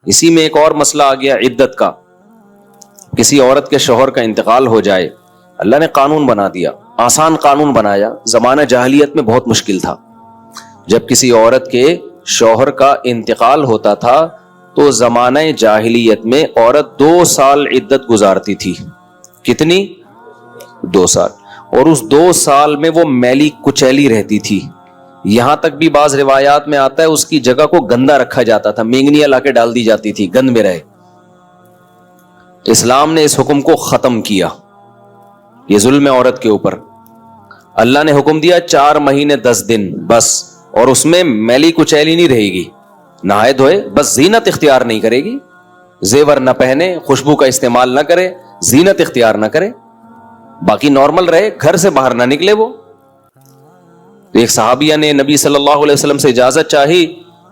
اسی میں ایک اور مسئلہ آ گیا عدت کا. کسی عورت کے شوہر کا انتقال ہو جائے, اللہ نے قانون بنا دیا, آسان قانون بنایا. زمانہ جاہلیت میں بہت مشکل تھا. جب کسی عورت کے شوہر کا انتقال ہوتا تھا تو زمانہ جاہلیت میں عورت 2 سال عدت گزارتی تھی. کتنی؟ 2 سال. اور اس 2 سال میں وہ میلی کچیلی رہتی تھی. یہاں تک بھی بعض روایات میں آتا ہے اس کی جگہ کو گندا رکھا جاتا تھا, مینگنیاں لا کے ڈال دی جاتی تھی گند میں رہے. اسلام نے اس حکم کو ختم کیا. یہ ظلم ہے عورت کے اوپر. اللہ نے حکم دیا 4 مہینے 10 دن بس, اور اس میں میلی کچیلی نہیں رہے گی, نہائے دھوئے, بس زینت اختیار نہیں کرے گی, زیور نہ پہنے, خوشبو کا استعمال نہ کرے, زینت اختیار نہ کرے, باقی نارمل رہے, گھر سے باہر نہ نکلے. وہ ایک صحابیہ نے نبی صلی اللہ علیہ وسلم سے اجازت چاہی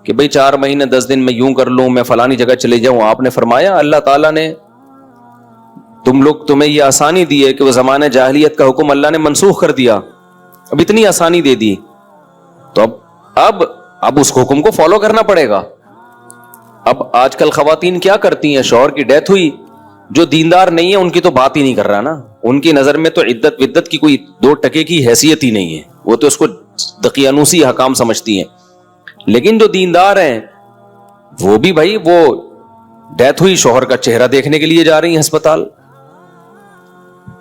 کہ بھئی 4 مہینے 10 دن میں یوں کر لوں, میں فلانی جگہ چلے جاؤں. آپ نے فرمایا اللہ تعالیٰ نے تمہیں یہ آسانی دی ہے کہ وہ زمانہ جاہلیت کا حکم اللہ نے منسوخ کر دیا, اب اتنی آسانی دے دی, تو اب اس حکم کو فالو کرنا پڑے گا. اب آج کل خواتین کیا کرتی ہیں, شوہر کی ڈیتھ ہوئی, جو دیندار نہیں ہے ان کی تو بات ہی نہیں کر رہا نا, ان کی نظر میں تو عدت کی کوئی 2 ٹکے کی حیثیت ہی نہیں ہے, وہ تو اس کو دقیانوسی حکام سمجھتی ہیں. لیکن جو دیندار ہیں وہ بھی بھائی, وہ ڈیتھ ہوئی, شوہر کا چہرہ دیکھنے کے لیے جا رہی ہیں ہسپتال,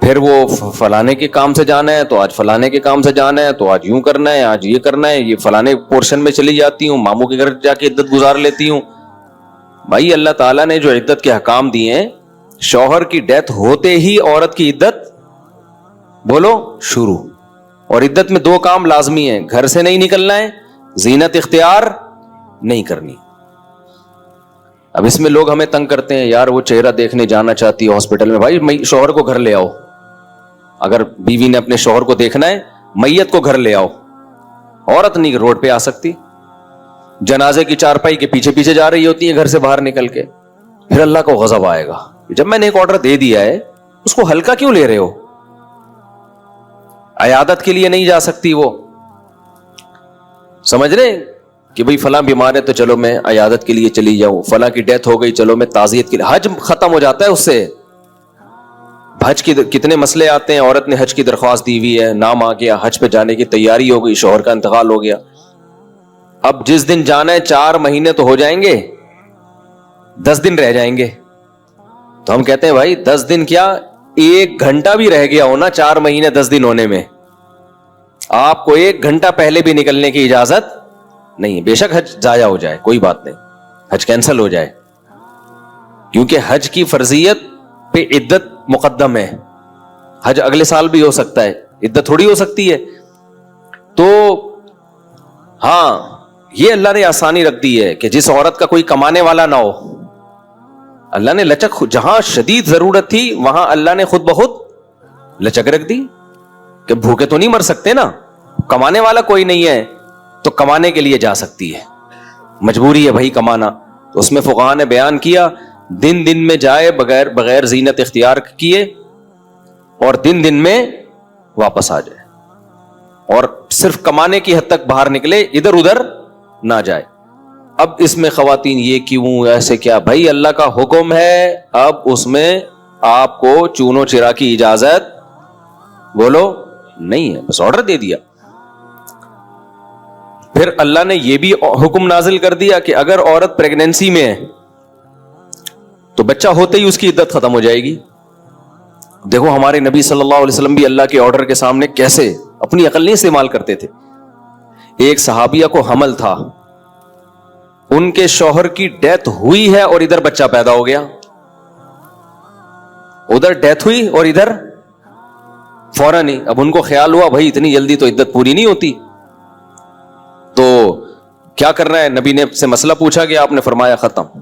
پھر وہ فلانے کے کام سے جانا ہے تو آج فلانے کے کام سے جانا ہے, تو آج یوں کرنا ہے, آج یہ کرنا ہے, یہ فلانے پورشن میں چلی جاتی ہوں, ماموں کے گھر جا کے عدت گزار لیتی ہوں. بھائی اللہ تعالیٰ نے جو عدت کے حکام دیے ہیں, شوہر کی ڈیتھ ہوتے ہی عورت کی عدت بولو شروع. اور عدت میں 2 کام لازمی ہیں, گھر سے نہیں نکلنا ہے, زینت اختیار نہیں کرنی. اب اس میں لوگ ہمیں تنگ کرتے ہیں, یار وہ چہرہ دیکھنے جانا چاہتی ہے ہاسپٹل میں. بھائی شوہر کو گھر لے آؤ, اگر بیوی نے اپنے شوہر کو دیکھنا ہے میت کو گھر لے آؤ. عورت نہیں روڈ پہ آ سکتی, جنازے کی چارپائی کے پیچھے پیچھے جا رہی ہوتی ہے گھر سے باہر نکل کے. پھر اللہ کو غضب آئے گا, جب میں نے ایک آرڈر دے دیا ہے اس کو ہلکا کیوں لے رہے ہو. عیادت کے لیے نہیں جا سکتی وہ, سمجھ رہے کہ بھئی فلاں بیمار ہے تو چلو میں عیادت کے لیے چلی جاؤں, فلاں کی ڈیتھ ہو گئی چلو میں تعزیت کے لیے. حج ختم ہو جاتا ہے اس سے. حج کی کتنے مسئلے آتے ہیں, عورت نے حج کی درخواست دی ہوئی ہے, نام آ گیا, حج پہ جانے کی تیاری ہو گئی, شوہر کا انتقال ہو گیا. اب جس دن جانا ہے 4 مہینے تو ہو جائیں گے, 10 دن رہ جائیں گے. تو ہم کہتے ہیں بھائی 10 دن کیا, 1 گھنٹہ بھی رہ گیا ہونا 4 مہینے 10 دن ہونے میں, آپ کو 1 گھنٹہ پہلے بھی نکلنے کی اجازت نہیں. بے شک حج ضائع ہو جائے کوئی بات نہیں, حج کینسل ہو جائے, کیونکہ حج کی فرضیت پہ عدت مقدم ہے. حج اگلے سال بھی ہو سکتا ہے, عدت تھوڑی ہو سکتی ہے. تو ہاں یہ اللہ نے آسانی رکھ دی ہے کہ جس عورت کا کوئی کمانے والا نہ ہو, اللہ نے لچک, جہاں شدید ضرورت تھی وہاں اللہ نے خود بخود لچک رکھ دی کہ بھوکے تو نہیں مر سکتے نا, کمانے والا کوئی نہیں ہے تو کمانے کے لیے جا سکتی ہے, مجبوری ہے بھائی کمانا. تو اس میں فقہاء نے بیان کیا دن میں جائے بغیر زینت اختیار کیے, اور دن میں واپس آ جائے, اور صرف کمانے کی حد تک باہر نکلے, ادھر ادھر نہ جائے. اب اس میں خواتین یہ کیوں ایسے کیا, بھائی اللہ کا حکم ہے, اب اس میں آپ کو چونو چرا کی اجازت بولو نہیں ہے, بس آرڈر دے دیا. پھر اللہ نے یہ بھی حکم نازل کر دیا کہ اگر عورت پریگنینسی میں ہے تو بچہ ہوتے ہی اس کی عدت ختم ہو جائے گی. دیکھو ہمارے نبی صلی اللہ علیہ وسلم بھی اللہ کے آرڈر کے سامنے کیسے اپنی عقل نہیں استعمال کرتے تھے. ایک صحابیہ کو حمل تھا, ان کے شوہر کی ڈیتھ ہوئی ہے اور ادھر بچہ پیدا ہو گیا, ادھر ڈیتھ ہوئی اور ادھر فوراً ہی. اب ان کو خیال ہوا بھائی اتنی جلدی تو عدت پوری نہیں ہوتی, تو کیا کرنا ہے, نبی نے سے مسئلہ پوچھا کہ آپ نے فرمایا ختم.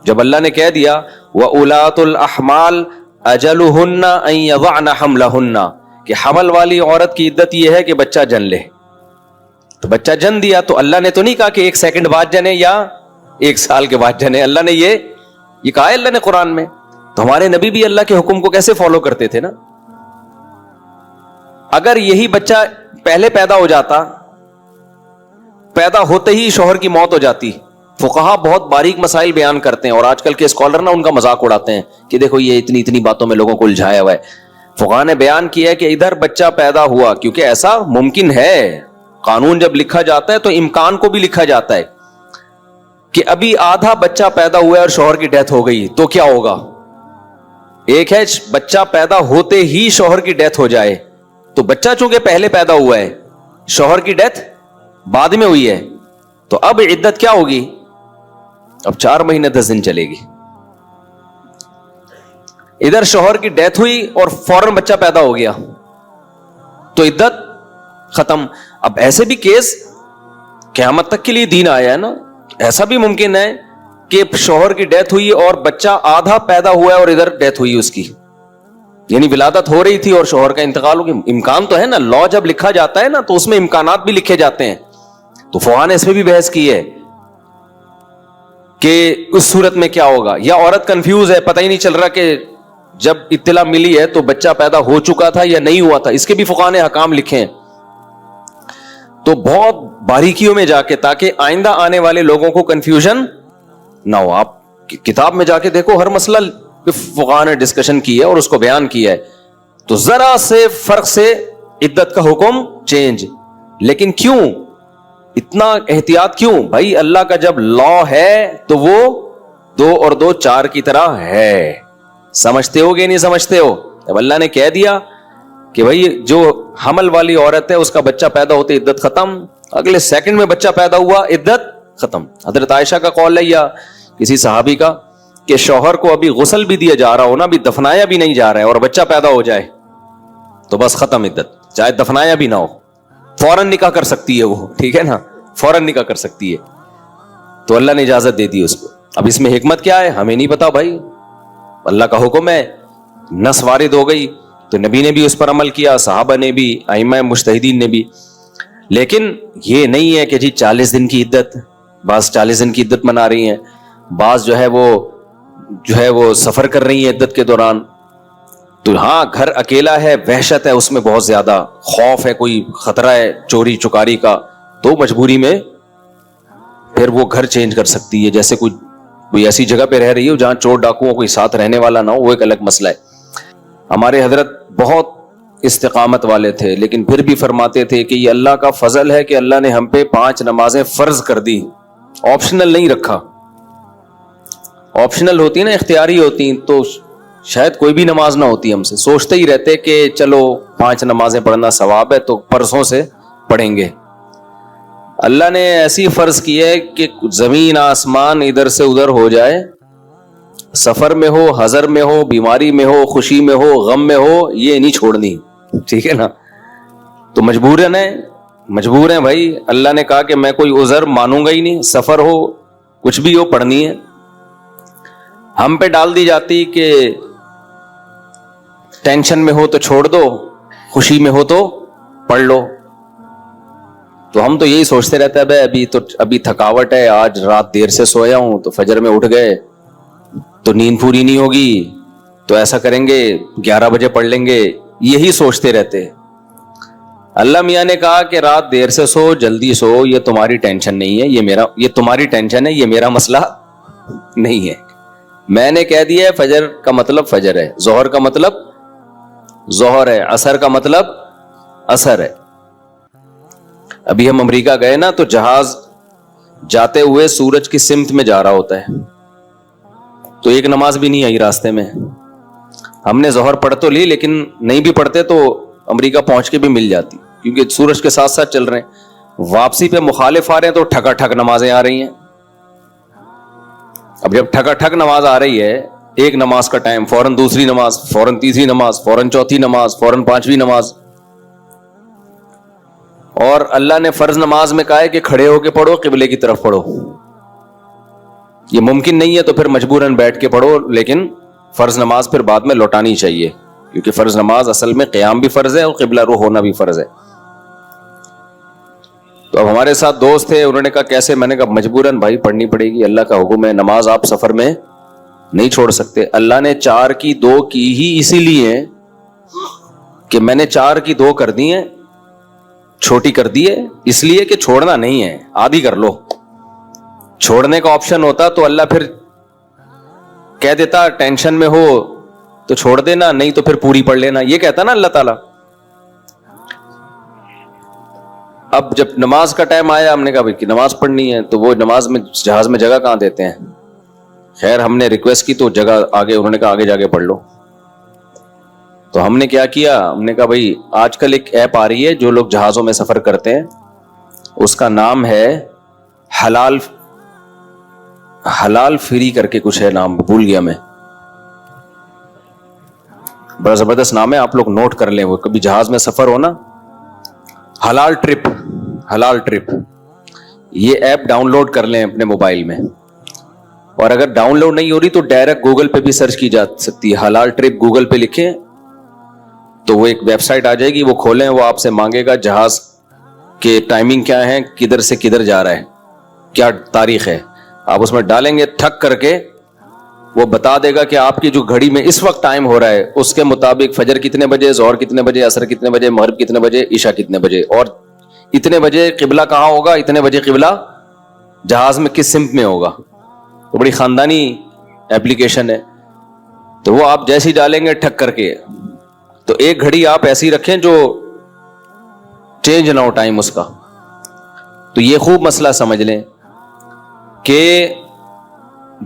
جب اللہ نے کہہ دیا وَأُولَاتُ الْأَحْمَالِ أَجَلُهُنَّ أَن يَضَعْنَ حَمْلَهُنَّ, کہ حمل والی عورت کی عدت یہ ہے کہ بچہ جن لے, تو بچہ جن دیا تو اللہ نے تو نہیں کہا کہ 1 سیکنڈ بعد جنے یا 1 سال کے بعد جنے, اللہ نے یہ کہا ہے اللہ نے قرآن میں. تو ہمارے نبی بھی اللہ کے حکم کو کیسے فالو کرتے تھے نا. اگر یہی بچہ پہلے پیدا ہو جاتا, پیدا ہوتے ہی شوہر کی موت ہو جاتی, فقہا بہت باریک مسائل بیان کرتے ہیں اور آج کل کے اسکالر نا ان کا مذاق اڑاتے ہیں کہ دیکھو یہ اتنی باتوں میں لوگوں کو الجھایا ہوا ہے. فقہا نے بیان کیا ہے کہ ادھر بچہ پیدا ہوا, کیونکہ ایسا ممکن ہے, قانون جب لکھا جاتا ہے تو امکان کو بھی لکھا جاتا ہے کہ ابھی آدھا بچہ پیدا ہوا ہے اور شوہر کی ڈیتھ ہو گئی تو کیا ہوگا. ایک ہے بچہ پیدا ہوتے ہی شوہر کی ڈیتھ ہو جائے, تو بچہ چونکہ پہلے پیدا ہوا ہے, شوہر کی ڈیتھ بعد میں ہوئی ہے, تو اب عدت کیا ہوگی, اب 4 مہینے 10 دن چلے گی. ادھر شوہر کی ڈیتھ ہوئی اور فوراً بچہ پیدا ہو گیا تو عدت ختم. اب ایسے بھی کیس قیامت تک کے لیے دین آیا ہے نا, ایسا بھی ممکن ہے کہ شوہر کی ڈیتھ ہوئی اور بچہ آدھا پیدا ہوا ہے اور ادھر ڈیتھ ہوئی اس کی, یعنی ولادت ہو رہی تھی اور شوہر کا انتقال ہو گیا. امکان تو ہے نا, لا جب لکھا جاتا ہے نا تو اس میں امکانات بھی لکھے جاتے ہیں. تو فقہا نے اس میں بھی بحث کی ہے کہ اس صورت میں کیا ہوگا, یا عورت کنفیوز ہے, پتہ ہی نہیں چل رہا کہ جب اطلاع ملی ہے تو بچہ پیدا ہو چکا تھا یا نہیں ہوا تھا. اس کے بھی فقہا نے احکام لکھے ہیں. تو بہت باریکیوں میں جا کے, تاکہ آئندہ آنے والے لوگوں کو کنفیوژن نہ ہو. آپ کتاب میں جا کے دیکھو, ہر مسئلہ فقہا نے ڈسکشن کی ہے اور اس کو بیان کیا ہے. تو ذرا سے فرق سے عدت کا حکم چینج. لیکن کیوں اتنا احتیاط کیوں بھائی؟ اللہ کا جب لا ہے تو وہ 2 اور 2 4 کی طرح ہے. سمجھتے ہو کہ نہیں سمجھتے ہو؟ اب اللہ نے کہہ دیا کہ بھائی جو حمل والی عورت ہے اس کا بچہ پیدا ہوتے عدت ختم, اگلے سیکنڈ میں بچہ پیدا ہوا عدت ختم. حضرت عائشہ کا قول ہے یا کسی صحابی کا کہ شوہر کو ابھی غسل بھی دیا جا رہا ہو نا, ابھی دفنایا بھی نہیں جا رہا ہے اور بچہ پیدا ہو جائے تو بس ختم عدت, چاہے دفنایا بھی نہ ہو, فوراً نکاح کر سکتی ہے وہ, ٹھیک ہے نا, فوراً نکاح کر سکتی ہے. تو اللہ نے اجازت دے دی اس کو. اب اس میں حکمت کیا ہے ہمیں نہیں پتا بھائی, اللہ کا حکم ہے, نص وارد ہو گئی تو نبی نے بھی اس پر عمل کیا, صحابہ نے بھی, ائمہ مجتہدین نے بھی. لیکن یہ نہیں ہے کہ جی 40 دن کی عدت, بعض 40 دن کی عدت منا رہی ہیں, بعض جو ہے وہ سفر کر رہی ہیں عدت کے دوران. تو ہاں گھر اکیلا ہے, وحشت ہے اس میں, بہت زیادہ خوف ہے, کوئی خطرہ ہے چوری چکاری کا, تو مجبوری میں پھر وہ گھر چینج کر سکتی ہے. جیسے کوئی ایسی جگہ پہ رہ رہی ہو جہاں چور ڈاکوؤں کوئی ساتھ رہنے والا نہ ہو, وہ ایک الگ مسئلہ ہے. ہمارے حضرت بہت استقامت والے تھے, لیکن پھر بھی فرماتے تھے کہ یہ اللہ کا فضل ہے کہ اللہ نے ہم پہ 5 نمازیں فرض کر دی, آپشنل نہیں رکھا. آپشنل ہوتی نا, اختیاری ہوتی تو شاید کوئی بھی نماز نہ ہوتی. ہم سے سوچتے ہی رہتے کہ چلو 5 نمازیں پڑھنا ثواب ہے تو پرسوں سے پڑھیں گے. اللہ نے ایسی فرض کی ہے کہ زمین آسمان ادھر سے ادھر ہو جائے, سفر میں ہو, حضر میں ہو, بیماری میں ہو, خوشی میں ہو, غم میں ہو, یہ نہیں چھوڑنی, ٹھیک ہے نا. تو مجبور ہیں بھائی. اللہ نے کہا کہ میں کوئی عذر مانوں گا ہی نہیں, سفر ہو کچھ بھی ہو پڑھنی ہے. ہم پہ ڈال دی جاتی کہ ٹینشن میں ہو تو چھوڑ دو, خوشی میں ہو تو پڑھ لو. تو ہم تو یہی سوچتے رہتے ہیں بھائی ابھی تھکاوٹ ہے, آج رات دیر سے سویا ہوں تو فجر میں اٹھ گئے تو نیند پوری نہیں ہوگی, تو ایسا کریں گے 11 بجے پڑھ لیں گے, یہی سوچتے رہتے. اللہ میاں نے کہا کہ رات دیر سے سو, جلدی سو, یہ تمہاری ٹینشن نہیں ہے, یہ تمہاری ٹینشن ہے, یہ میرا مسئلہ نہیں ہے. میں نے کہہ دیا ہے فجر کا مطلب فجر ہے, ظہر کا مطلب ظہر ہے, عصر کا مطلب عصر ہے. ابھی ہم امریکہ گئے نا تو جہاز جاتے ہوئے سورج کی سمت میں جا رہا ہوتا ہے, تو ایک نماز بھی نہیں آئی راستے میں. ہم نے ظہر پڑھ تو لی, لیکن نہیں بھی پڑھتے تو امریکہ پہنچ کے بھی مل جاتی, کیونکہ سورج کے ساتھ ساتھ چل رہے ہیں. واپسی پہ مخالف آ رہے ہیں تو ٹھکا ٹھک نمازیں آ رہی ہیں. اب جب ٹھکا ٹھک نماز آ رہی ہے, ایک نماز کا ٹائم, فوراً دوسری نماز, فوراً تیسری نماز, فوراً چوتھی نماز, فوراً 5ویں نماز. اور اللہ نے فرض نماز میں کہا ہے کہ کھڑے ہو کے پڑھو, قبلے کی طرف پڑھو. یہ ممکن نہیں ہے تو پھر مجبوراً بیٹھ کے پڑھو, لیکن فرض نماز پھر بعد میں لوٹانی چاہیے, کیونکہ فرض نماز اصل میں قیام بھی فرض ہے اور قبلہ رو ہونا بھی فرض ہے. تو اب ہمارے ساتھ دوست تھے, انہوں نے کہا کیسے؟ میں نے کہا مجبوراً بھائی پڑھنی پڑے گی, اللہ کا حکم ہے, نماز آپ سفر میں نہیں چھوڑ سکتے. اللہ نے 4 کی 2 کی ہی اسی لیے کہ میں نے 4 کی 2 کر دی ہیں, چھوٹی کر دی ہے, اس لیے کہ چھوڑنا نہیں ہے, آدھی کر لو. چھوڑنے کا آپشن ہوتا تو اللہ پھر کہہ دیتا ٹینشن میں ہو تو چھوڑ دینا, نہیں تو پھر پوری پڑھ لینا, یہ کہتا نا اللہ تعالیٰ. اب جب نماز کا ٹائم آیا, ہم نے کہا بھائی کہ نماز پڑھنی ہے, تو وہ نماز میں جہاز میں جگہ کہاں دیتے ہیں. خیر ہم نے ریکویسٹ کی تو جگہ آگے, انہوں نے کہا آگے جا کے پڑھ لو. تو ہم نے کیا کیا, ہم نے کہا بھائی آج کل ایک ایپ آ رہی ہے جو لوگ جہازوں میں سفر کرتے ہیں, اس کا نام ہے حلال فری کر کے کچھ ہے, نام بھول گیا میں, بڑا زبردست نام ہے, آپ لوگ نوٹ کر لیں, وہ کبھی جہاز میں سفر ہو نا, حلال ٹرپ, یہ ایپ ڈاؤن لوڈ کر لیں اپنے موبائل میں. اور اگر ڈاؤن لوڈ نہیں ہو رہی تو ڈائریکٹ گوگل پہ بھی سرچ کی جا سکتی ہے, حلال ٹرپ گوگل پہ لکھیں تو وہ ایک ویب سائٹ آ جائے گی, وہ کھولیں, وہ آپ سے مانگے گا جہاز کے ٹائمنگ کیا ہے, کدھر سے کدھر جا رہا ہے, کیا تاریخ ہے, آپ اس میں ڈالیں گے, ٹھک کر کے وہ بتا دے گا کہ آپ کی جو گھڑی میں اس وقت ٹائم ہو رہا ہے اس کے مطابق فجر کتنے بجے, ظہر کتنے بجے, عصر کتنے بجے, مغرب کتنے بجے, عشاء کتنے بجے, اور اتنے بجے قبلہ کہاں ہوگا, اتنے بجے قبلہ جہاز میں کس سمت میں ہوگا. وہ بڑی خاندانی ایپلیکیشن ہے. تو وہ آپ جیسے ہی ڈالیں گے ٹھک کر کے, تو ایک گھڑی آپ ایسی رکھیں جو چینج نہ ہو ٹائم اس کا. تو یہ خوب مسئلہ سمجھ لیں کہ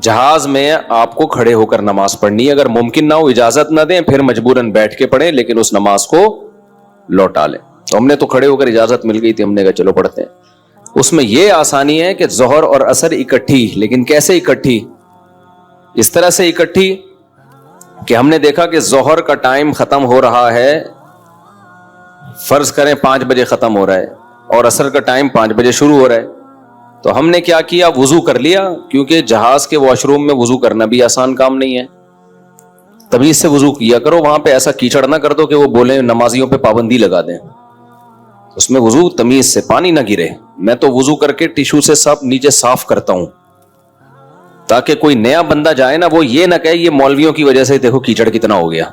جہاز میں آپ کو کھڑے ہو کر نماز پڑھنی ہے, اگر ممکن نہ ہو اجازت نہ دیں پھر مجبوراً بیٹھ کے پڑھیں, لیکن اس نماز کو لوٹا لیں. تو ہم نے تو کھڑے ہو کر اجازت مل گئی تھی, ہم نے کہا چلو پڑھتے ہیں. اس میں یہ آسانی ہے کہ ظہر اور عصر اکٹھی, لیکن کیسے اکٹھی, اس طرح سے اکٹھی کہ ہم نے دیکھا کہ ظہر کا ٹائم ختم ہو رہا ہے, فرض کریں 5 بجے ختم ہو رہا ہے, اور عصر کا ٹائم 5 بجے شروع ہو رہا ہے. تو ہم نے کیا کیا, وضو کر لیا, کیونکہ جہاز کے واش روم میں وضو کرنا بھی آسان کام نہیں ہے. تمیز سے وضو کیا کرو, وہاں پہ ایسا کیچڑ نہ کر دو کہ وہ بولیں نمازیوں پہ پابندی لگا دیں. اس میں وضو تمیز سے, پانی نہ گرے. میں تو وضو کر کے ٹیشو سے سب نیچے صاف کرتا ہوں, تاکہ کوئی نیا بندہ جائے نا, وہ یہ نہ کہے یہ مولویوں کی وجہ سے دیکھو کیچڑ کتنا ہو گیا,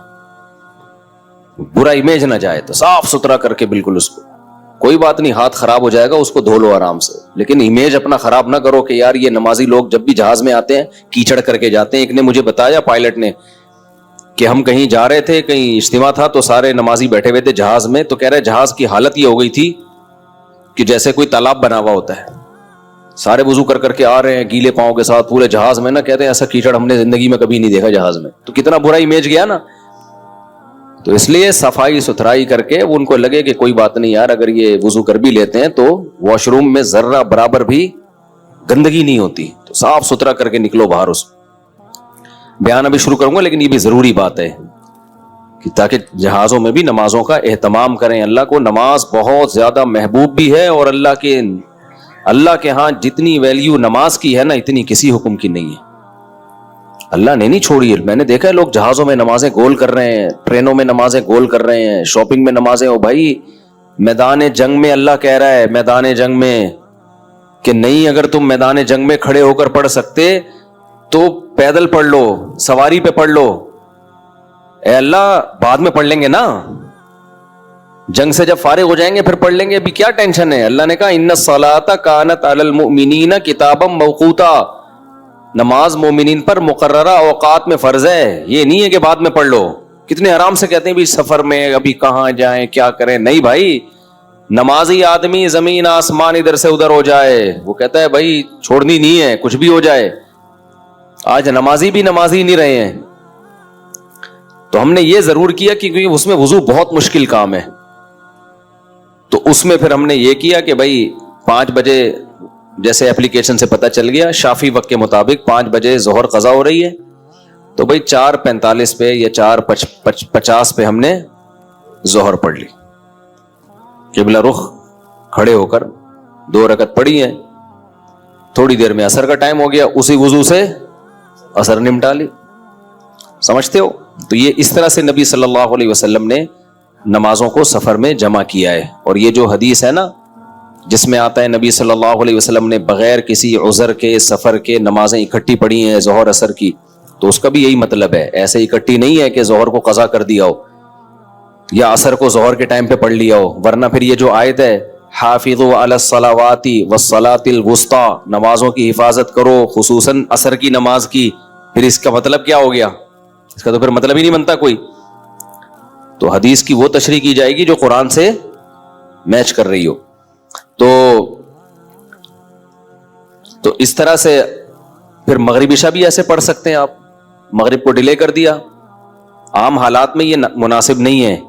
برا امیج نہ جائے. تو صاف ستھرا کر کے بالکل اس کو, کوئی بات نہیں, ہاتھ خراب ہو جائے گا اس کو دھو لو آرام سے, لیکن امیج اپنا خراب نہ کرو کہ یار یہ نمازی لوگ جب بھی جہاز میں آتے ہیں کیچڑ کر کے جاتے ہیں. ایک نے مجھے بتایا, پائلٹ نے, کہ ہم کہیں جا رہے تھے, کہیں اجتماع تھا, تو سارے نمازی بیٹھے ہوئے تھے جہاز میں, تو کہہ رہے جہاز کی حالت یہ ہو گئی تھی کہ جیسے کوئی تالاب بنا ہوا ہوتا ہے, سارے وضو کر کر کے آ رہے ہیں گیلے پاؤں کے ساتھ پورے جہاز میں نا, کہتے ہیں ایسا کیچڑ ہم نے زندگی میں کبھی نہیں دیکھا جہاز میں. تو کتنا برا امیج گیا نا. تو اس لیے صفائی ستھرائی کر کے, وہ ان کو لگے کہ کوئی بات نہیں یار, اگر یہ وضو کر بھی لیتے ہیں تو واش روم میں ذرہ برابر بھی گندگی نہیں ہوتی, تو صاف ستھرا کر کے نکلو باہر. اس بیان ابھی شروع کروں گا, لیکن یہ بھی ضروری بات ہے کہ تاکہ جہازوں میں بھی نمازوں کا اہتمام کریں. اللہ کو نماز بہت زیادہ محبوب بھی ہے, اور اللہ کے ہاں جتنی ویلیو نماز کی ہے نا, اتنی کسی حکم کی نہیں ہے. اللہ نے نہیں چھوڑی ہے. میں نے دیکھا ہے لوگ جہازوں میں نمازیں گول کر رہے ہیں, ٹرینوں میں نمازیں گول کر رہے ہیں, شاپنگ میں نمازیں. ہو بھائی, میدان جنگ میں اللہ کہہ رہا ہے, میدان جنگ میں, کہ نہیں اگر تم میدان جنگ میں کھڑے ہو کر پڑھ سکتے تو پیدل پڑھ لو, سواری پہ پڑھ لو. اے اللہ, بعد میں پڑھ لیں گے نا, جنگ سے جب فارغ ہو جائیں گے پھر پڑھ لیں گے, ابھی کیا ٹینشن ہے. اللہ نے کہا ان الصلاۃ کانت علی المؤمنین کتابا موقوتا, نماز مومنین پر مقررہ اوقات میں فرض ہے. یہ نہیں ہے کہ بعد میں پڑھ لو. کتنے آرام سے کہتے ہیں بھی سفر میں ابھی کہاں جائیں کیا کریں. نہیں بھائی, نمازی آدمی زمین آسمان ادھر سے ادھر ہو جائے, وہ کہتا ہے بھائی چھوڑنی نہیں ہے, کچھ بھی ہو جائے. آج نمازی بھی نمازی نہیں رہے ہیں. تو ہم نے یہ ضرور کیا کیونکہ اس میں وضو بہت مشکل کام ہے. تو اس میں پھر ہم نے یہ کیا کہ بھائی 5 بجے جیسے اپلیکیشن سے پتہ چل گیا, شافی وقت کے مطابق 5 بجے ظہر قضا ہو رہی ہے, تو بھائی 4:45 پہ یا 4:50 پہ ہم نے ظہر پڑھ لی. قبلہ رخ کھڑے ہو کر 2 رکعت پڑھی ہیں. تھوڑی دیر میں عصر کا ٹائم ہو گیا, اسی وضو سے عصر نمٹا لی. سمجھتے ہو؟ تو یہ اس طرح سے نبی صلی اللہ علیہ وسلم نے نمازوں کو سفر میں جمع کیا ہے. اور یہ جو حدیث ہے نا جس میں آتا ہے نبی صلی اللہ علیہ وسلم نے بغیر کسی عذر کے سفر کے نمازیں اکٹھی پڑھی ہیں ظہر عصر کی, تو اس کا بھی یہی مطلب ہے. ایسے اکٹھی نہیں ہے کہ ظہر کو قضا کر دیا ہو یا عصر کو ظہر کے ٹائم پہ پڑھ لیا ہو, ورنہ پھر یہ جو آیت ہے حافظوا علی الصلوات والصلاۃ الوسطی، نمازوں کی حفاظت کرو، خصوصاً عصر کی نماز کی. پھر اس کا مطلب کیا ہو گیا؟ اس کا تو پھر مطلب ہی نہیں بنتا کوئی. تو حدیث کی وہ تشریح کی جائے گی جو قرآن سے میچ کر رہی ہو. تو اس طرح سے پھر مغرب عشاء بھی ایسے پڑھ سکتے ہیں آپ. مغرب کو ڈیلے کر دیا، عام حالات میں یہ مناسب نہیں ہے،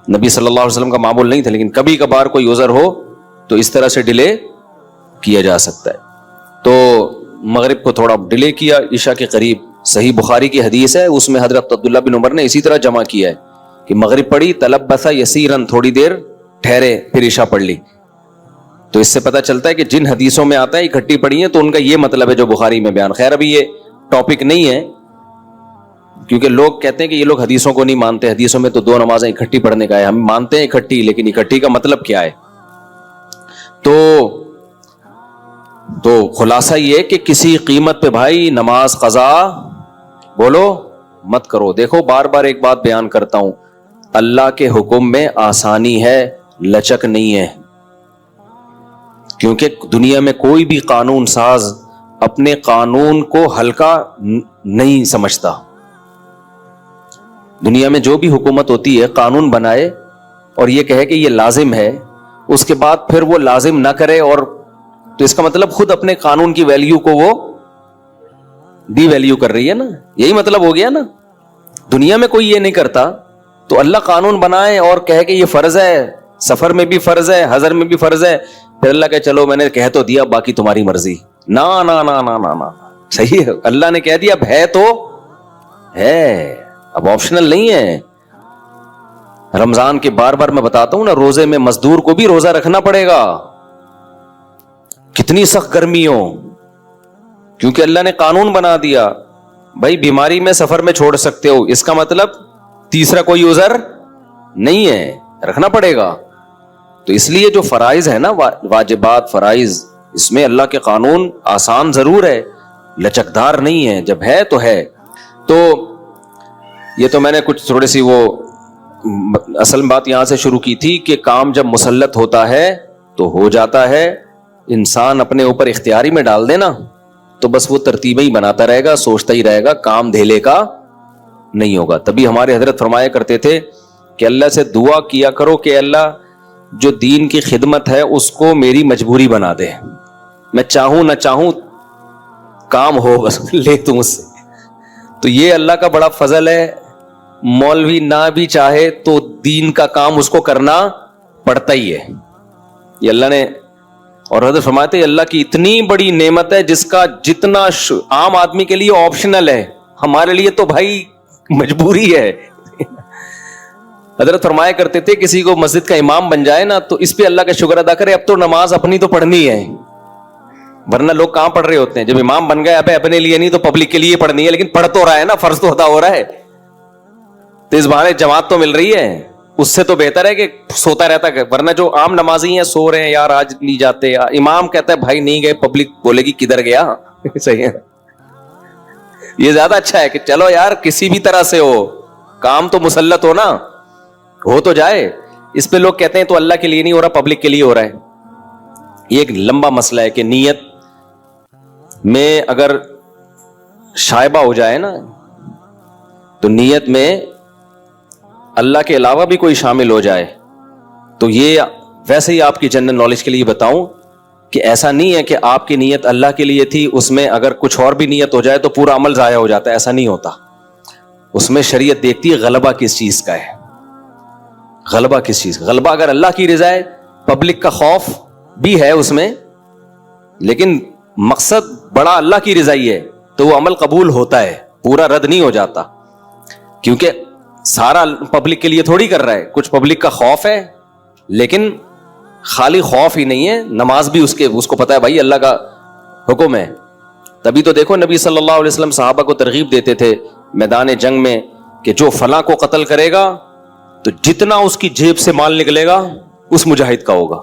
نبی صلی اللہ علیہ وسلم کا معمول نہیں تھا، لیکن کبھی کبھار کوئی عذر ہو تو اس طرح سے ڈیلے کیا جا سکتا ہے. تو مغرب کو تھوڑا ڈیلے کیا عشاء کے قریب. صحیح بخاری کی حدیث ہے، اس میں حضرت عبداللہ بن عمر نے اسی طرح جمع کیا ہے کہ مغرب پڑھی، تلبث یسیرن، تھوڑی دیر ٹھہرے، پھر عشاء پڑھ لی. تو اس سے پتہ چلتا ہے کہ جن حدیثوں میں آتا ہے اکٹھی پڑھی ہیں تو ان کا یہ مطلب ہے جو بخاری میں بیان. خیر ابھی یہ ٹاپک نہیں ہے، کیونکہ لوگ کہتے ہیں کہ یہ لوگ حدیثوں کو نہیں مانتے، حدیثوں میں تو 2 نمازیں اکٹھی پڑھنے کا ہے. ہم مانتے ہیں اکٹھی، لیکن اکٹھی کا مطلب کیا ہے؟ تو خلاصہ یہ کہ کسی قیمت پہ بھائی نماز قضا بولو مت کرو. دیکھو بار بار ایک بات بیان کرتا ہوں، اللہ کے حکم میں آسانی ہے، لچک نہیں ہے. کیونکہ دنیا میں کوئی بھی قانون ساز اپنے قانون کو ہلکا نہیں سمجھتا. دنیا میں جو بھی حکومت ہوتی ہے قانون بنائے اور یہ کہے کہ یہ لازم ہے، اس کے بعد پھر وہ لازم نہ کرے، اور تو اس کا مطلب خود اپنے قانون کی ویلیو کو وہ ڈی ویلیو کر رہی ہے نا. یہی مطلب ہو گیا نا. دنیا میں کوئی یہ نہیں کرتا، تو اللہ قانون بنائے اور کہے کہ یہ فرض ہے، سفر میں بھی فرض ہے، حضر میں بھی فرض ہے، پھر اللہ کہ چلو میں نے کہہ تو دیا، باقی تمہاری مرضی. نا نا نا نا نا نا، صحیح ہے، اللہ نے کہہ دیا اب ہے تو ہے، اب آپشنل نہیں ہے. رمضان کے بار بار میں بتاتا ہوں نا، روزے میں مزدور کو بھی روزہ رکھنا پڑے گا، کتنی سخت گرمی ہو، کیونکہ اللہ نے قانون بنا دیا. بھائی بیماری میں سفر میں چھوڑ سکتے ہو، اس کا مطلب تیسرا کوئی عذر نہیں ہے، رکھنا پڑے گا. تو اس لیے جو فرائض ہے نا، واجبات فرائض، اس میں اللہ کے قانون آسان ضرور ہے، لچکدار نہیں ہے. جب ہے تو ہے. تو یہ تو میں نے کچھ تھوڑی سی وہ اصل بات یہاں سے شروع کی تھی کہ کام جب مسلط ہوتا ہے تو ہو جاتا ہے. انسان اپنے اوپر اختیاری میں ڈال دینا تو بس وہ ترتیبیں ہی بناتا رہے گا، سوچتا ہی رہے گا، کام دھیلے کا نہیں ہوگا. تبھی ہمارے حضرت فرمایا کرتے تھے کہ اللہ سے دعا کیا کرو کہ اللہ جو دین کی خدمت ہے اس کو میری مجبوری بنا دے، میں چاہوں نہ چاہوں کام ہو، بس لے تو مجھ سے. تو یہ اللہ کا بڑا فضل ہے، مولوی نہ بھی چاہے تو دین کا کام اس کو کرنا پڑتا ہی ہے. یہ اللہ نے، اور حضرت فرماتے ہیں اللہ کی اتنی بڑی نعمت ہے جس کا جتنا عام آدمی کے لیے آپشنل ہے، ہمارے لیے تو بھائی مجبوری ہے. حضرت فرمایا کرتے تھے کسی کو مسجد کا امام بن جائے نا تو اس پہ اللہ کا شکر ادا کرے، اب تو نماز اپنی تو پڑھنی ہے، ورنہ لوگ کہاں پڑھ رہے ہوتے ہیں. جب امام بن گئے اب اپنے لیے نہیں تو پبلک کے لیے پڑھنی ہے، لیکن پڑھ تو رہا ہے نا، فرض تو ادا ہو رہا ہے. تو اس بہانے جماعت تو مل رہی ہے، اس سے تو بہتر ہے کہ سوتا رہتا ہے. ورنہ جو عام نمازی ہیں سو رہے ہیں، یار آج نہیں جاتے، امام کہتا ہے بھائی نہیں گئے، پبلک بولے گی کدھر گیا. صحیح ہے، یہ زیادہ اچھا ہے کہ چلو یار کسی بھی طرح سے ہو، کام تو مسلط ہو نا، ہو تو جائے. اس پہ لوگ کہتے ہیں تو اللہ کے لیے نہیں ہو رہا، پبلک کے لیے ہو رہا ہے. یہ ایک لمبا مسئلہ ہے کہ نیت میں اگر شائبہ ہو جائے نا، تو نیت میں اللہ کے علاوہ بھی کوئی شامل ہو جائے تو یہ ویسے ہی آپ کی جنرل نالج کے لیے بتاؤں کہ ایسا نہیں ہے کہ آپ کی نیت اللہ کے لیے تھی، اس میں اگر کچھ اور بھی نیت ہو جائے تو پورا عمل ضائع ہو جاتا ہے. ایسا نہیں ہوتا. اس میں شریعت دیکھتی ہے غلبہ کس چیز کا ہے، غلبہ کس چیز کا. غلبہ اگر اللہ کی رضا ہے، پبلک کا خوف بھی ہے اس میں، لیکن مقصد بڑا اللہ کی رضا ہی ہے، تو وہ عمل قبول ہوتا ہے، پورا رد نہیں ہو جاتا. کیونکہ سارا پبلک کے لیے تھوڑی کر رہا ہے، کچھ پبلک کا خوف ہے، لیکن خالی خوف ہی نہیں ہے، نماز بھی اس کو پتا ہے بھائی اللہ کا حکم ہے. تبھی تو دیکھو نبی صلی اللہ علیہ وسلم صحابہ کو ترغیب دیتے تھے میدان جنگ میں کہ جو فلاں کو قتل کرے گا تو جتنا اس کی جیب سے مال نکلے گا اس مجاہد کا ہوگا.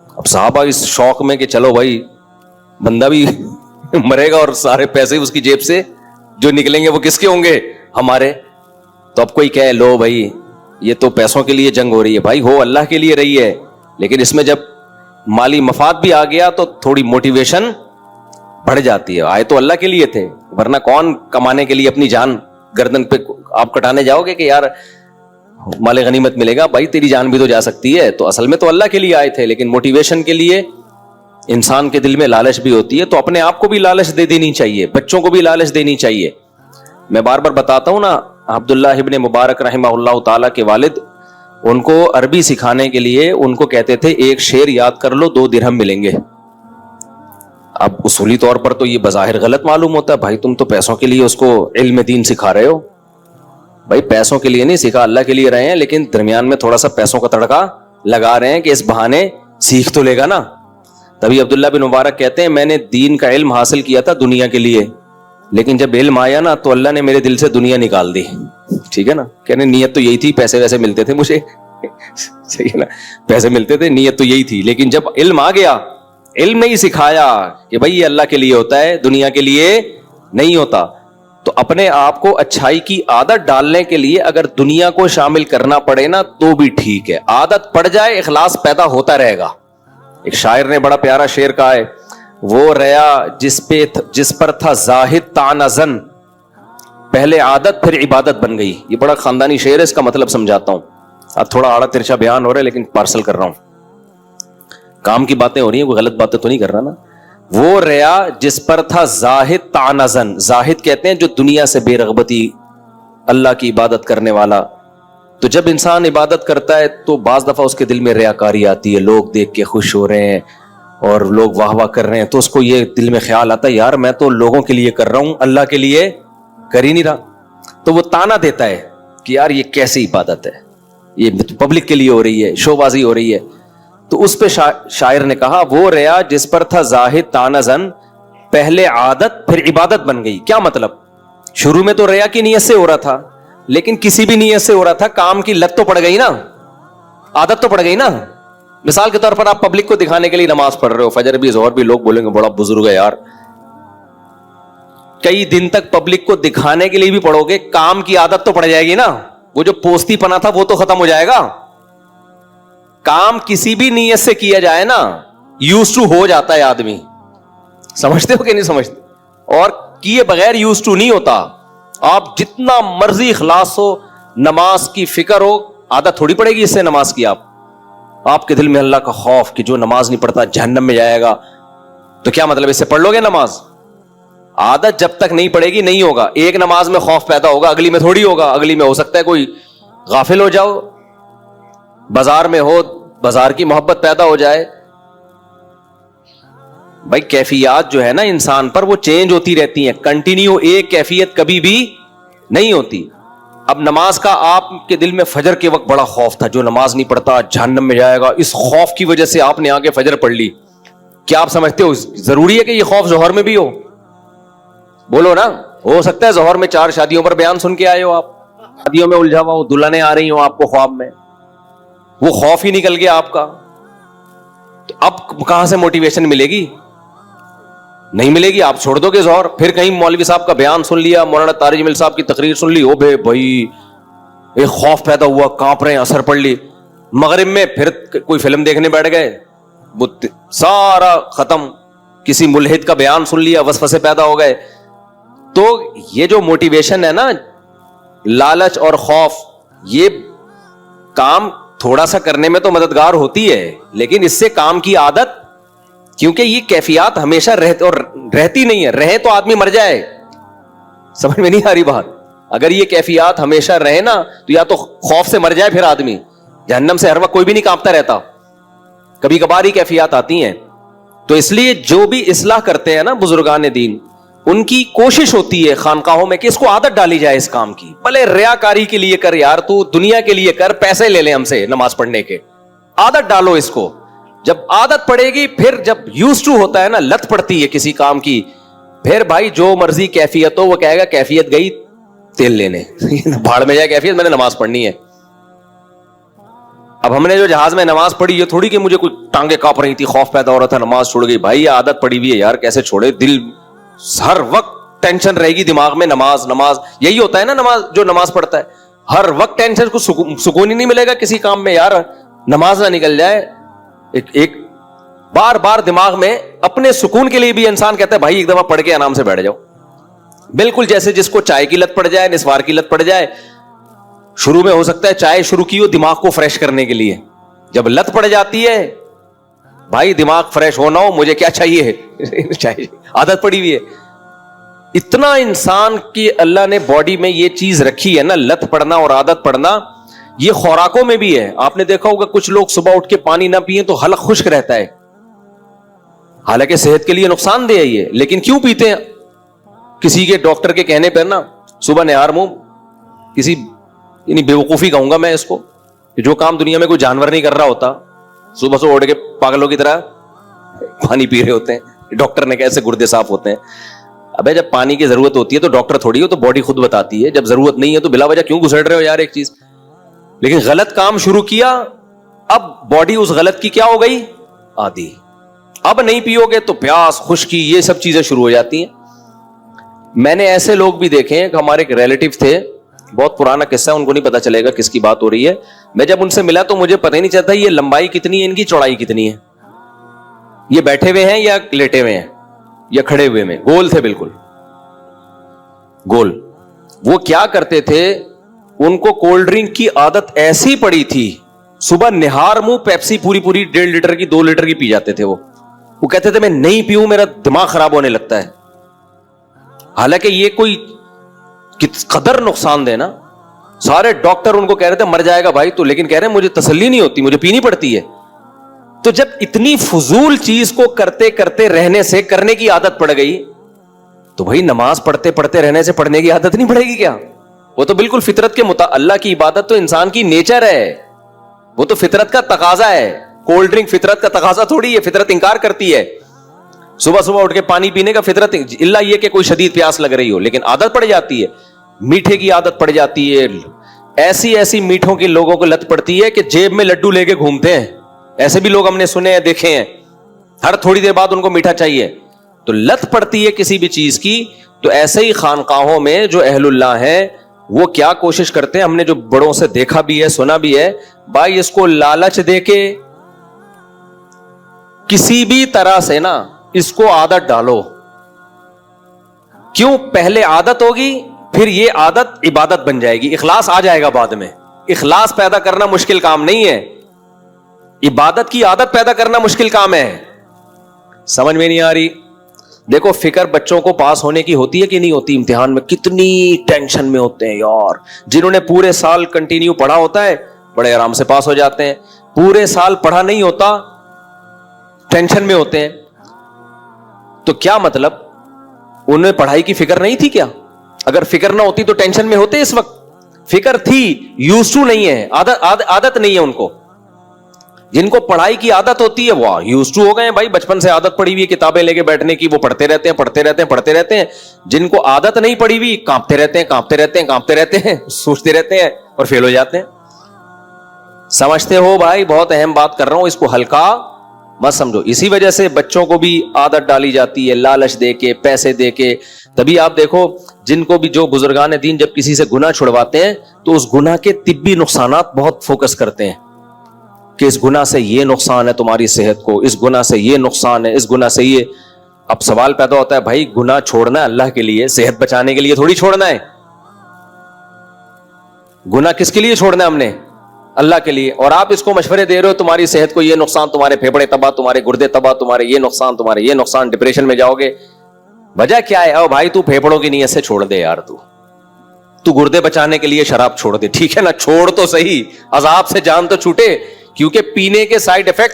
اب صحابہ اس شوق میں کہ چلو بھائی بندہ بھی مرے گا اور سارے پیسے اس کی جیب سے جو نکلیں گے وہ کس کے ہوں گے؟ ہمارے. تو اب کوئی کہے لو بھائی یہ تو پیسوں کے لیے جنگ ہو رہی ہے، بھائی ہو اللہ کے لیے رہی ہے، لیکن اس میں جب مالی مفاد بھی آ گیا تو تھوڑی موٹیویشن بڑھ جاتی ہے. آئے تو اللہ کے لیے تھے, ورنہ کون کمانے کے لیے اپنی جان گردن پہ آپ کٹانے جاؤ گے کہ یار مال غنیمت ملے گا؟ بھائی تیری جان بھی تو جا سکتی ہے. تو اصل میں تو اللہ کے لیے آئے تھے, لیکن موٹیویشن کے لیے انسان کے دل میں لالچ بھی ہوتی ہے, تو اپنے آپ کو بھی لالچ دے دینی چاہیے, بچوں کو بھی لالچ دینی چاہیے. میں بار بار بتاتا ہوں نا, عبداللہ ابن مبارک رحمہ اللہ تعالیٰ کے والد, ان کو عربی سکھانے کے لیے ان کو کہتے تھے ایک شعر یاد کر لو 2 درہم ملیں گے. اب اصولی طور پر تو یہ بظاہر غلط معلوم ہوتا ہے, بھائی تم تو پیسوں کے لیے اس کو علم دین سکھا رہے ہو. بھائی پیسوں کے لیے نہیں سکھا, اللہ کے لیے رہے ہیں, لیکن درمیان میں تھوڑا سا پیسوں کا تڑکا لگا رہے ہیں کہ اس بہانے سیکھ تو لے گا نا. تبھی عبداللہ بن مبارک کہتے ہیں میں نے دین کا علم حاصل کیا تھا دنیا کے لیے, لیکن جب علم آیا نا تو اللہ نے میرے دل سے دنیا نکال دی. ٹھیک ہے نا, کہنے نیت تو یہی تھی, پیسے ویسے ملتے تھے مجھے, صحیح ہے نا, پیسے ملتے تھے, نیت تو یہی تھی, لیکن جب علم آ گیا, علم نے ہی سکھایا کہ بھائی یہ اللہ کے لیے ہوتا ہے, دنیا کے لیے نہیں ہوتا. تو اپنے آپ کو اچھائی کی عادت ڈالنے کے لیے اگر دنیا کو شامل کرنا پڑے نا تو بھی ٹھیک ہے, عادت پڑ جائے اخلاص پیدا ہوتا رہے گا. ایک شاعر نے بڑا پیارا شعر کہا ہے, وہ ریا جس پر تھا زاہد طعنہ زن, پہلے عادت پھر عبادت بن گئی. یہ بڑا خاندانی شعر ہے, اس کا مطلب سمجھاتا ہوں. اب تھوڑا آڑا ترچا بیان ہو رہا ہے لیکن پارسل کر رہا ہوں, کام کی باتیں ہو رہی ہیں, کوئی غلط باتیں تو نہیں کر رہا نا. وہ ریا جس پر تھا زاہد طعنہ زن, زاہد کہتے ہیں جو دنیا سے بے رغبتی, اللہ کی عبادت کرنے والا. تو جب انسان عبادت کرتا ہے تو بعض دفعہ اس کے دل میں ریاکاری آتی ہے, لوگ دیکھ کے خوش ہو رہے ہیں اور لوگ واہ واہ کر رہے ہیں, تو اس کو یہ دل میں خیال آتا ہے یار میں تو لوگوں کے لیے کر رہا ہوں, اللہ کے لیے کر ہی نہیں رہا. تو وہ تانا دیتا ہے کہ یار یہ کیسی عبادت ہے, یہ پبلک کے لیے ہو رہی ہے, شو بازی ہو رہی ہے. تو اس پہ شاعر نے کہا وہ ریا جس پر تھا زاہد طعنہ زن, پہلے عادت پھر عبادت بن گئی. کیا مطلب؟ شروع میں تو ریا کی نیت سے ہو رہا تھا, لیکن کسی بھی نیت سے ہو رہا تھا, کام کی لت تو پڑ گئی نا, عادت تو پڑ گئی نا. مثال کے طور پر آپ پبلک کو دکھانے کے لیے نماز پڑھ رہے ہو, فجر بھی ظہر بھی, لوگ بولیں گے بڑا بزرگ ہے یار. کئی دن تک پبلک کو دکھانے کے لیے بھی پڑھو گے, کام کی عادت تو پڑ جائے گی نا. وہ جو پوستی پنا تھا وہ تو ختم ہو جائے گا. کام کسی بھی نیت سے کیا جائے نا, یوز ٹو ہو جاتا ہے آدمی. سمجھتے ہو کہ نہیں سمجھتے؟ اور کیے بغیر یوز ٹو نہیں ہوتا. آپ جتنا مرضی اخلاص ہو, نماز کی فکر ہو, عادت تھوڑی پڑے گی اس سے نماز کی. آپ کے دل میں اللہ کا خوف کہ جو نماز نہیں پڑھتا جہنم میں جائے گا, تو کیا مطلب اس سے پڑھ لو گے نماز؟ عادت جب تک نہیں پڑے گی نہیں ہوگا. ایک نماز میں خوف پیدا ہوگا, اگلی میں تھوڑی ہوگا. اگلی میں ہو سکتا ہے کوئی غافل ہو جاؤ, بازار میں ہو, بازار کی محبت پیدا ہو جائے. بھائی کیفیات جو ہے نا انسان پر وہ چینج ہوتی رہتی ہیں, کنٹینیو ایک کیفیت کبھی بھی نہیں ہوتی. اب نماز کا آپ کے دل میں فجر کے وقت بڑا خوف تھا, جو نماز نہیں پڑھتا جہنم میں جائے گا. اس خوف کی وجہ سے آپ نے آگے فجر پڑھ لی. کیا آپ سمجھتے ہو ضروری ہے کہ یہ خوف ظہر میں بھی ہو؟ بولو نا. ہو سکتا ہے ظہر میں 4 شادیوں پر بیان سن کے آئے ہو, آپ شادیوں میں الجھا ہوا ہو, دلہنیں آ رہی ہوں آپ کو خواب میں, وہ خوف ہی نکل گیا آپ کا. تو اب کہاں سے موٹیویشن ملے گی؟ نہیں ملے گی. آپ چھوڑ دو گے ظہر, پھر کہیں مولوی صاحب کا بیان سن لیا, مولانا طارق جمیل صاحب کی تقریر سن لی, او بھائی ایک خوف پیدا ہوا, کانپ رہے ہیں, اثر پڑ لی. مغرب میں پھر کوئی فلم دیکھنے بیٹھ گئے, وہ سارا ختم. کسی ملحد کا بیان سن لیا, وسوسے پیدا ہو گئے. تو یہ جو موٹیویشن ہے نا, لالچ اور خوف, یہ کام تھوڑا سا کرنے میں تو مددگار ہوتی ہے, لیکن اس سے کام کی عادت, کیونکہ یہ کیفیات ہمیشہ رہتی نہیں ہے. رہے تو آدمی مر جائے. سمجھ میں نہیں آ رہی بات؟ اگر یہ کیفیات ہمیشہ رہے نا تو یا تو خوف سے مر جائے پھر آدمی. جہنم سے ہر وقت کوئی بھی نہیں کانپتا رہتا, کبھی کبھار ہی کیفیات آتی ہیں. تو اس لیے جو بھی اصلاح کرتے ہیں نا بزرگان دین, ان کی کوشش ہوتی ہے خانقاہوں میں کہ اس کو عادت ڈالی جائے اس کام کی. بھلے ریاکاری کے لیے کر یار, تو دنیا کے لیے کر, پیسے لے لیں ہم سے نماز پڑھنے کے, عادت ڈالو اس کو. جب عادت پڑے گی, پھر جب یوز ٹو ہوتا ہے نا, لت پڑتی ہے کسی کام کی, پھر بھائی جو مرضی کیفیت ہو, وہ کہے گا کیفیت گئی تیل لینے, بھاڑ میں جائے کیفیت, میں نے نماز پڑھنی ہے. اب ہم نے جو جہاز میں نماز پڑھی, یہ تھوڑی کہ مجھے کوئی ٹانگیں کانپ رہی تھی, خوف پیدا ہو رہا تھا, نماز چھوڑ گئی. بھائی یہ عادت پڑی ہوئی ہے یار, کیسے چھوڑے؟ دل ہر وقت ٹینشن رہے گی دماغ میں, نماز نماز. یہی ہوتا ہے نا نماز, جو نماز پڑھتا ہے ہر وقت ٹینشن, کو سکون ہی نہیں ملے گا کسی کام میں یار, نماز نہ نکل جائے. ایک بار بار دماغ میں اپنے سکون کے لیے بھی انسان کہتا ہے بھائی ایک دفعہ پڑھ کے آرام سے بیٹھ جاؤ. بالکل جیسے جس کو چائے کی لت پڑ جائے, نسوار کی لت پڑ جائے. شروع میں ہو سکتا ہے چائے شروع کی ہو دماغ کو فریش کرنے کے لیے, جب لت پڑ جاتی ہے بھائی دماغ فریش ہونا ہو مجھے کیا چاہیے, چائے, عادت پڑی ہوئی ہے. اتنا انسان کی اللہ نے باڈی میں یہ چیز رکھی ہے نا, لت پڑنا اور عادت پڑنا, یہ خوراکوں میں بھی ہے. آپ نے دیکھا ہوگا کچھ لوگ صبح اٹھ کے پانی نہ پیئیں تو حلق خشک رہتا ہے, حالانکہ صحت کے لیے نقصان دہ ہے یہ, لیکن کیوں پیتے ہیں؟ کسی کے ڈاکٹر کے کہنے پر نا صبح نہار منہ, کسی یعنی بیوقوفی کہوں گا میں اس کو, جو کام دنیا میں کوئی جانور نہیں کر رہا ہوتا, صبح سے اٹھ کے پاگلوں کی طرح پانی پی رہے ہوتے ہیں. ڈاکٹر نے کیسے گردے صاف ہوتے ہیں. ابے جب پانی کی ضرورت ہوتی ہے تو ڈاکٹر تھوڑی ہو, تو باڈی خود بتاتی ہے. جب ضرورت نہیں ہے تو بلا وجہ کیوں گھسڑ رہے ہو یار ایک چیز. لیکن غلط کام شروع کیا, اب باڈی اس غلط کی کیا ہو گئی, عادی. اب نہیں پیو گے تو پیاس, خشکی, یہ سب چیزیں شروع ہو جاتی ہیں. میں نے ایسے لوگ بھی دیکھے ہیں کہ ہمارے ایک ریلیٹیو تھے, بہت پرانا قصہ ہے, ان کو نہیں پتا چلے گا کس کی بات ہو رہی ہے. میں جب ان سے ملا تو مجھے پتہ ہی نہیں چلتا یہ لمبائی کتنی ہے, ان کی چوڑائی کتنی ہے, یہ بیٹھے ہوئے ہیں یا لیٹے ہوئے ہیں یا کھڑے ہوئے میں. گول تھے, بالکل گول. وہ کیا کرتے تھے, ان کو کولڈ ڈرنک کی عادت ایسی پڑی تھی, صبح نہار منہ پیپسی پوری 1.5 لیٹر کی 2 لیٹر کی پی جاتے تھے. وہ کہتے تھے میں نہیں پیوں میرا دماغ خراب ہونے لگتا ہے. حالانکہ یہ کوئی قدر نقصان دے نا. سارے ڈاکٹر ان کو کہہ رہے تھے مر جائے گا بھائی تو, لیکن کہہ رہے ہیں مجھے تسلی نہیں ہوتی, مجھے پینی پڑتی ہے. تو جب اتنی فضول چیز کو کرتے کرتے رہنے سے کرنے کی عادت پڑ گئی تو بھائی نماز پڑھتے پڑھتے رہنے سے پڑھنے کی عادت نہیں پڑے گی کیا؟ وہ تو بالکل فطرت کے اللہ کی عبادت تو انسان کی نیچر ہے, وہ تو فطرت کا تقاضا ہے. کولڈ ڈرنک فطرت کا تقاضا تھوڑی ہے, فطرت انکار کرتی ہے. صبح صبح اٹھ کے پانی پینے کا فطرت, اللہ یہ کہ کوئی شدید پیاس لگ رہی ہو, لیکن عادت پڑ جاتی ہے. میٹھے کی عادت پڑ جاتی ہے. ایسی میٹھوں کے لوگوں کو لت پڑتی ہے کہ جیب میں لڈو لے کے گھومتے ہیں. ایسے بھی لوگ ہم نے سنے ہیں, دیکھے ہیں, ہر تھوڑی دیر بعد ان کو میٹھا چاہیے. تو لت پڑتی ہے کسی بھی چیز کی. تو ایسے ہی خانقاہوں میں جو اہل اللہ ہیں وہ کیا کوشش کرتے ہیں, ہم نے جو بڑوں سے دیکھا بھی ہے سنا بھی ہے, بھائی اس کو لالچ دے کے کسی بھی طرح سے نا اس کو عادت ڈالو. کیوں؟ پہلے عادت ہوگی, پھر یہ عادت عبادت بن جائے گی, اخلاص آ جائے گا بعد میں. اخلاص پیدا کرنا مشکل کام نہیں ہے, عبادت کی عادت پیدا کرنا مشکل کام ہے. سمجھ میں نہیں آ رہی؟ دیکھو فکر بچوں کو پاس ہونے کی ہوتی ہے کہ نہیں ہوتی؟ امتحان میں کتنی ٹینشن میں ہوتے ہیں یار. جنہوں نے پورے سال کنٹینیو پڑھا ہوتا ہے بڑے آرام سے پاس ہو جاتے ہیں, پورے سال پڑھا نہیں ہوتا ٹینشن میں ہوتے ہیں. تو کیا مطلب, انہیں پڑھائی کی فکر نہیں تھی کیا؟ اگر فکر نہ ہوتی تو ٹینشن میں ہوتے اس وقت. فکر تھی, یوز ٹو نہیں ہے, عادت نہیں ہے ان کو. جن کو پڑھائی کی عادت ہوتی ہے وہ یوز ٹو ہو گئے ہیں بھائی, بچپن سے عادت پڑی ہوئی کتابیں لے کے بیٹھنے کی, وہ پڑھتے رہتے ہیں. جن کو عادت نہیں پڑی ہوئی کانپتے رہتے ہیں, سوچتے رہتے ہیں اور فیل ہو جاتے ہیں. سمجھتے ہو بھائی؟ بہت اہم بات کر رہا ہوں, اس کو ہلکا مت سمجھو. اسی وجہ سے بچوں کو بھی عادت ڈالی جاتی ہے لالچ دے کے, پیسے دے کے. تبھی آپ دیکھو جن کو بھی, جو بزرگان دین جب کسی سے گناہ چھڑواتے ہیں تو اس گناہ کے طبی نقصانات بہت فوکس کرتے ہیں کہ اس گناہ سے یہ نقصان ہے تمہاری صحت کو, اس گناہ سے یہ نقصان ہے, اس گناہ سے یہ. اب سوال پیدا ہوتا ہے بھائی گناہ چھوڑنا ہے اللہ کے لیے, صحت بچانے کے لیے تھوڑی چھوڑنا ہے. گناہ کس کے لیے چھوڑنا ہے ہم نے؟ اللہ کے لیے. اور آپ اس کو مشورے دے رہے ہو تمہاری صحت کو یہ نقصان, تمہارے پھیپھڑے تباہ, تمہارے گردے تباہ, تمہارے یہ نقصان, ڈپریشن میں جاؤ گے. وجہ کیا ہے؟ او بھائی تو پھیپھڑوں کی نیت سے چھوڑ دے یار, تو گردے بچانے کے لیے شراب چھوڑ دے, ٹھیک ہے نا, چھوڑ تو صحیح, عذاب سے جان تو چھوٹے. کیونکہ پینے کے سائیڈ ایفیکٹ,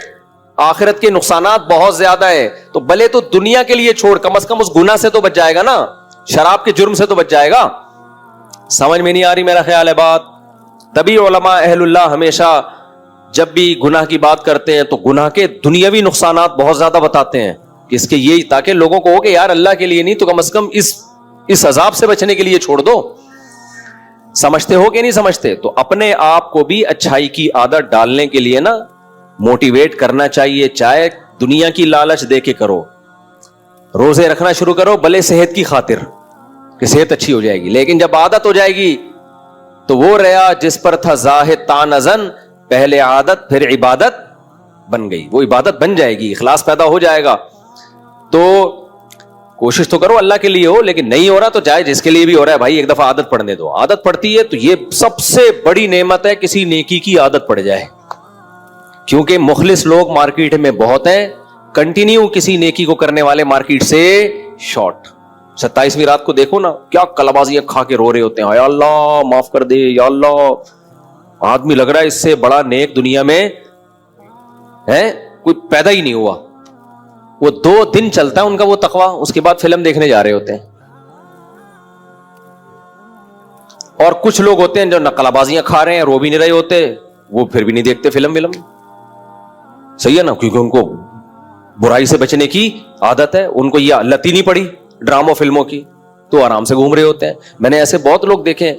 آخرت کے نقصانات بہت زیادہ ہے. تو بھلے تو دنیا کے لیے چھوڑ, کم از کم اس گناہ سے تو بچ جائے گا نا, شراب کے جرم سے تو بچ جائے گا. سمجھ میں نہیں آ رہی میرا خیال ہے بات؟ تبھی علماء اہل اللہ ہمیشہ جب بھی گناہ کی بات کرتے ہیں تو گناہ کے دنیاوی نقصانات بہت زیادہ بتاتے ہیں, اس کے یہ تاکہ لوگوں کو ہو کہ یار اللہ کے لیے نہیں تو کم از کم اس عذاب سے بچنے کے لیے چھوڑ دو. سمجھتے ہو کہ نہیں سمجھتے؟ تو اپنے آپ کو بھی اچھائی کی عادت ڈالنے کے لیے نا موٹیویٹ کرنا چاہیے. چاہے دنیا کی لالچ دے کے کرو, روزے رکھنا شروع کرو بھلے صحت کی خاطر کہ صحت اچھی ہو جائے گی, لیکن جب عادت ہو جائے گی تو وہ ریا جس پر تھا زاہد تانزن, پہلے عادت پھر عبادت بن گئی, وہ عبادت بن جائے گی, اخلاص پیدا ہو جائے گا. تو کوشش تو کرو اللہ کے لیے ہو, لیکن نہیں ہو رہا تو چاہے جس کے لیے بھی ہو رہا ہے بھائی, ایک دفعہ عادت پڑنے دو. عادت پڑتی ہے تو یہ سب سے بڑی نعمت ہے, کسی نیکی کی عادت پڑ جائے. کیونکہ مخلص لوگ مارکیٹ میں بہت ہیں, کنٹینیو کسی نیکی کو کرنے والے مارکیٹ سے شارٹ. 27ویں رات کو دیکھو نا, کیا کلابازیاں کھا کے رو رہے ہوتے ہیں, یا اللہ معاف کر دے, یا اللہ. آدمی لگ رہا ہے اس سے بڑا نیک دنیا میں ہے کوئی پیدا ہی نہیں ہوا. وہ 2 دن چلتا ہے ان کا وہ تقویٰ, اس کے بعد فلم دیکھنے جا رہے ہوتے ہیں. اور کچھ لوگ ہوتے ہیں جو نقلابازیاں کھا رہے ہیں, رو بھی نہیں رہے ہوتے, وہ پھر بھی نہیں دیکھتے فلم. صحیح ہے نا, کیونکہ ان کو برائی سے بچنے کی عادت ہے, ان کو یہ لت ہی نہیں پڑی ڈراموں فلموں کی, تو آرام سے گھوم رہے ہوتے ہیں. میں نے ایسے بہت لوگ دیکھے ہیں,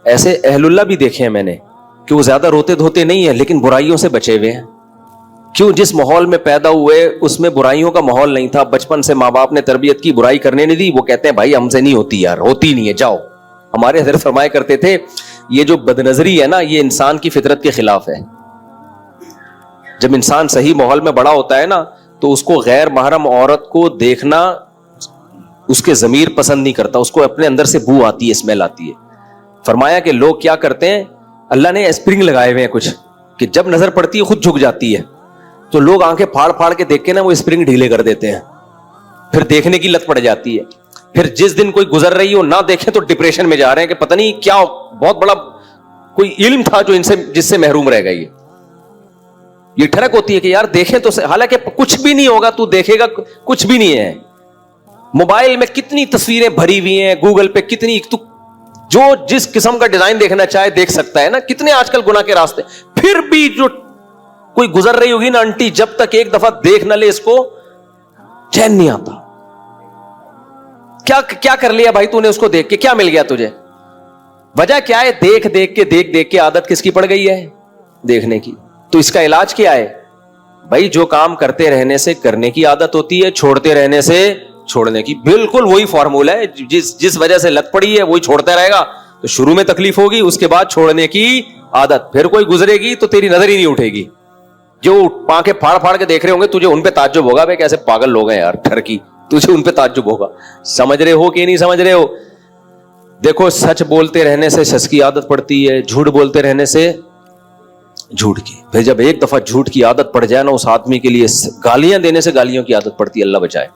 ایسے اہل اللہ بھی دیکھے ہیں میں نے, کہ وہ زیادہ روتے دھوتے نہیں ہیں لیکن برائیوں سے بچے ہوئے ہیں. کیوں؟ جس ماحول میں پیدا ہوئے اس میں برائیوں کا ماحول نہیں تھا, بچپن سے ماں باپ نے تربیت کی, برائی کرنے نہیں دی. وہ کہتے ہیں بھائی ہم سے نہیں ہوتی یار, ہوتی نہیں ہے, جاؤ. ہمارے حضرت فرمایا کرتے تھے یہ جو بدنظری ہے نا, یہ انسان کی فطرت کے خلاف ہے. جب انسان صحیح ماحول میں بڑا ہوتا ہے نا, تو اس کو غیر محرم عورت کو دیکھنا اس کے ضمیر پسند نہیں کرتا, اس کو اپنے اندر سے بو آتی ہے, اسمیل آتی ہے. فرمایا کہ لوگ کیا کرتے ہیں, اللہ نے اسپرنگ لگائے ہوئے ہیں کچھ, کہ جب نظر پڑتی ہے خود جھک جاتی ہے, تو لوگ آنکھیں پھاڑ پھاڑ کے دیکھ کے نا وہ اسپرنگ ڈھیلے کر دیتے ہیں, پھر دیکھنے کی لت پڑ جاتی ہے. پھر جس دن کوئی گزر رہی ہو نہ دیکھیں تو ڈپریشن میں جا رہے ہیں کہ پتہ نہیں کیا بہت بڑا کوئی علم تھا جو ان سے جس سے محروم رہ گئی. یہ ٹھڑک ہوتی ہے کہ یار دیکھیں تو, حالانکہ کچھ بھی نہیں ہوگا, تو دیکھے گا کچھ بھی نہیں ہے. موبائل میں کتنی تصویریں بھری ہوئی ہیں, گوگل پہ کتنی, تو جو جس قسم کا ڈیزائن دیکھنا چاہے دیکھ سکتا ہے نا. کتنے آج کل گناہ کے راستے. پھر بھی جو کوئی گزر رہی ہوگی نا آنٹی, جب تک ایک دفعہ دیکھ نہ لے اس کو چین نہیں آتا. کیا کر لیا بھائی تو نے اس کو دیکھ کے, کیا مل گیا تجھے؟ وجہ کیا ہے؟ دیکھ کے عادت کس کی پڑ گئی ہے؟ دیکھنے کی. تو اس کا علاج کیا ہے بھائی؟ جو کام کرتے رہنے سے کرنے کی عادت ہوتی ہے, چھوڑتے رہنے سے چھوڑنے کی. بالکل وہی فارمولا ہے, جس وجہ سے لت پڑی ہے وہی چھوڑتا رہے گا تو شروع میں تکلیف ہوگی, اس کے بعد چھوڑنے کی عادت. پھر کوئی گزرے گی تو تیری نظر ہی نہیں اٹھے گی. جو آنکھیں پھاڑ پھاڑ کے دیکھ رہے ہوں گے تجھے ان پہ تعجب ہوگا, بھائی کیسے پاگل لوگ ہیں یار ٹھرکی, تجھے ان پہ تعجب ہوگا. سمجھ رہے ہو کہ نہیں سمجھ رہے ہو؟ دیکھو, سچ بولتے رہنے سے سچ کی عادت پڑتی ہے, جھوٹ بولتے رہنے سے جھوٹ کی. پھر جب ایک دفعہ جھوٹ کی عادت پڑ جائے نا اس آدمی کے لیے, گالیاں دینے سے گالیوں کی عادت پڑتی ہے, اللہ بچائے.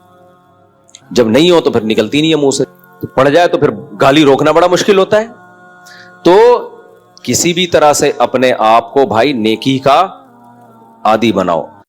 جب نہیں ہو تو پھر نکلتی نہیں ہے منہ سے, پڑ جائے تو پھر گالی روکنا بڑا مشکل ہوتا ہے. تو کسی بھی طرح سے اپنے آپ کو بھائی نیکی کا عادی بناؤ.